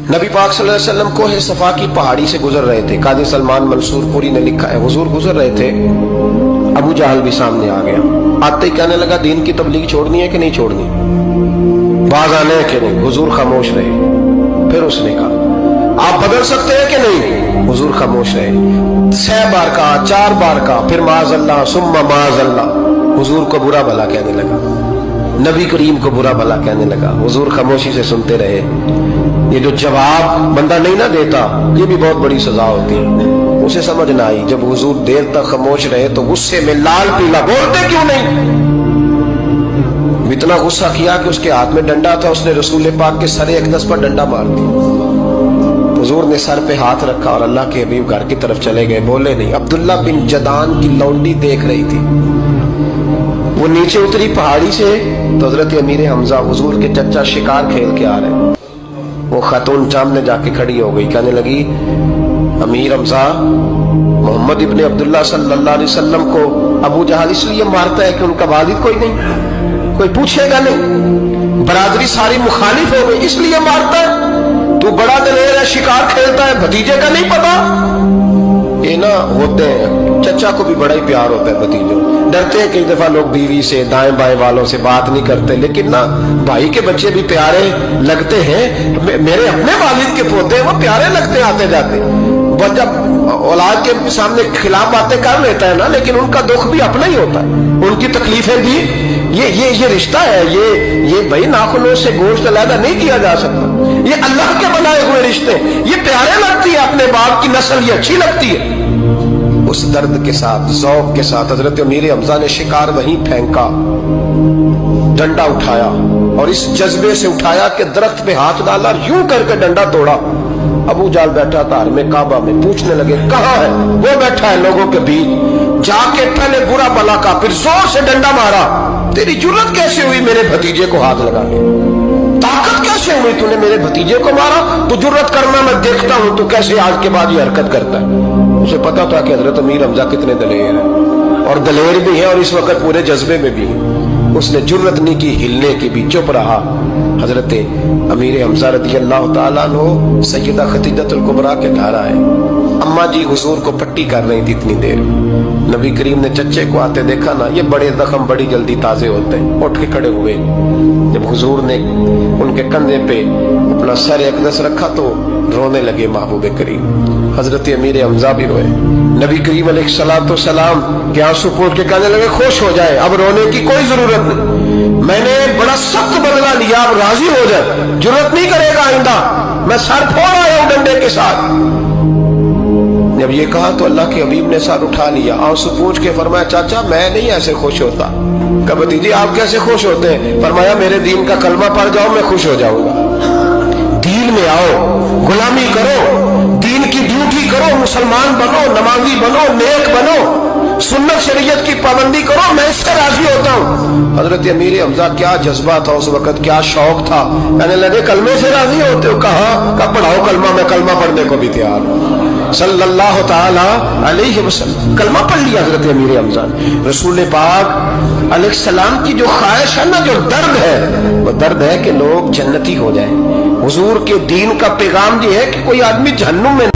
नबी पाक सल्लल्लाहु अलैहि वसल्लम कोहे सफा की पहाड़ी से गुजर रहे थे। काजी सलमान मंसूरपुरी ने लिखा है, हुजूर गुजर रहे थे, अबू जहल भी सामने आ गया। आते ही कहने लगा, दीन की तबलीग छोड़नी है कि नहीं छोड़नी, बाज आने है कि नहीं। हुजूर खामोश रहे। फिर उसने कहा, आप बदल सकते हैं कि नहीं। हुजूर खामोश रहे। 6 बार कहा, 4 बार कहा, फिर माज़अल्लाह सुम्मा माज़अल्लाह। हुजूर को बुरा भला कहने लगा, नबी करीम को बुरा भला कहने लगा। हुजूर खामोशी से सुनते रहे। ये जो जवाब बंदा नहीं ना देता, ये भी बहुत बड़ी सजा होती है। उसे समझ ना आई, जब हुजूर देर तक खामोश रहे तो गुस्से में लाल पीला, बोलते क्यों नहीं। इतना गुस्सा किया कि उसके हाथ में डंडा था, उसने रसूल पाक के सरे अक़दस पर डंडा मार दिया। हुजूर ने सर पे हाथ रखा और अल्लाह के हबीब घर की तरफ चले गए, बोले नहीं। अब्दुल्ला बिन जदान की लौंडी देख रही थी, वो नीचे उतरी पहाड़ी से तो हजरत अमीर हमजा हुजूर के चचा शिकार खेल के आ रहे। वो खातून सामने जाके खड़ी हो गई, कहने लगी, अमीर हमजा, मोहम्मद इब्ने अब्दुल्ला सल्लल्लाहु अलैहि वसल्लम को अबू जहल इसलिए मारता है कि उनका वालिद कोई नहीं, कोई पूछेगा नहीं, बरादरी सारी मुखालिफ हो गई, इसलिए मारता है। तू बड़ा दलेर है, शिकार खेलता है, भतीजे का नहीं पता। ये ना होते हैं, चचा को भी बड़ा ही प्यार होता है भतीजों। डरते हैं कई दफा लोग बीवी से, दाएं बाएं वालों से बात नहीं करते, लेकिन ना भाई के बच्चे भी प्यारे लगते हैं। मेरे अपने वालिद के पोते हैं, वो प्यारे लगते हैं आते जाते। बस जब औलाद के सामने खिलाफ बातें कर लेता है ना, लेकिन उनका दुख भी अपना ही होता है, उनकी तकलीफें भी। ये रिश्ता है, ये भाई नाखूनों से गोश्त अलग नहीं किया जा सकता। ये अल्लाह के बनाए हुए रिश्ते, ये प्यारे लगती है, अपने बाप की नस्ल ये अच्छी लगती है। उस दर्द के साथ, ज़ौक़ के साथ हजरत अमीर हमजा ने शिकार वहीं फेंका, डंडा उठाया और इस जज्बे से उठाया कि दरख्त पे हाथ डाला, यूं करके डंडा तोड़ा। अबू जहल बैठा था में काबा में, पूछने लगे कहाँ है। वो बैठा है लोगों के बीच। जाके पहले बुरा भला का, फिर जोर से डंडा मारा। तेरी जुर्रत कैसे हुई मेरे भतीजे को हाथ लगाने, ताकत कैसे हुई तूने मेरे भतीजे को मारा। तू जुर्रत करना मैं देखता हूं, तू कैसे आज के बाद ये हरकत करता है। उसे पता था कि हजरत अमीर हमजा कितने दलेर हैं, और दलेर भी है और इस वक्त पूरे जज्बे में भी है। उसने जुर्रत नहीं की हिलने की भी, चुप रहा। हजरत अमीर हमजा रज़ी अल्लाह ताला अन्हु सैयदा खदीजतुल कुबरा के घर आए। अम्मा जी हुजूर को पट्टी कर रही थी इतनी देर। नबी करीम ने चच्चे को आते देखा ना, ये बड़े जख्म बड़ी जल्दी ताजे होते हैं। उठ के खड़े हुए। जब हुजूर ने उनके कंधे पे अपना सर अक़दस रखा तो रोने लगे महबूब करीम। हजरत अमीर हमजा भी रोए। नबी करीम अलैहिस्सलातु वस्सलाम के आंसू पोंछ के कहने लगे, खुश हो जाए, अब रोने की कोई जरूरत नहीं, मैंने बड़ा सख्त बदला लिया, अब राजी हो जाए, जरूरत नहीं करेगा आइंदा, मैं सर फोड़ आया हूं डंडे के साथ। जब ये कहा तो अल्लाह के हबीब ने सर उठा लिया, आंसू पोंछ के फरमाया, चाचा मैं नहीं ऐसे खुश होता। कहा भतीजी आप कैसे खुश होते हैं। फरमाया, मेरे दीन का कलमा पढ़ जाओ, मैं खुश हो जाऊंगा। दीन में आओ, गुलामी करो, दीन की ड्यूटी करो, मुसलमान बनो, नमाजी बनो, नेक बनो, सुन्नत शरीयत की पाबंदी करो, मैं इससे राजी होता हूँ। हजरत अमीर हमजा क्या जज्बा था उस वक्त, क्या शौक था। कहने लगे कलमे से राजी होते हो। कहा पढ़ाओ कलमा, मैं कलमा पढ़ने को भी तैयार हूँ। सल्लल्लाहु ताला अलैहि वसल्लम कलमा पढ़ लिया हजरत अमीर हमजा। रसूल पाक अलैहिस्सलाम की जो ख्वाहिश है ना, जो दर्द है, वो दर्द है कि लोग जन्नती हो जाएं। हुजूर के दीन का पैगाम ये है कि कोई आदमी जहन्नुम में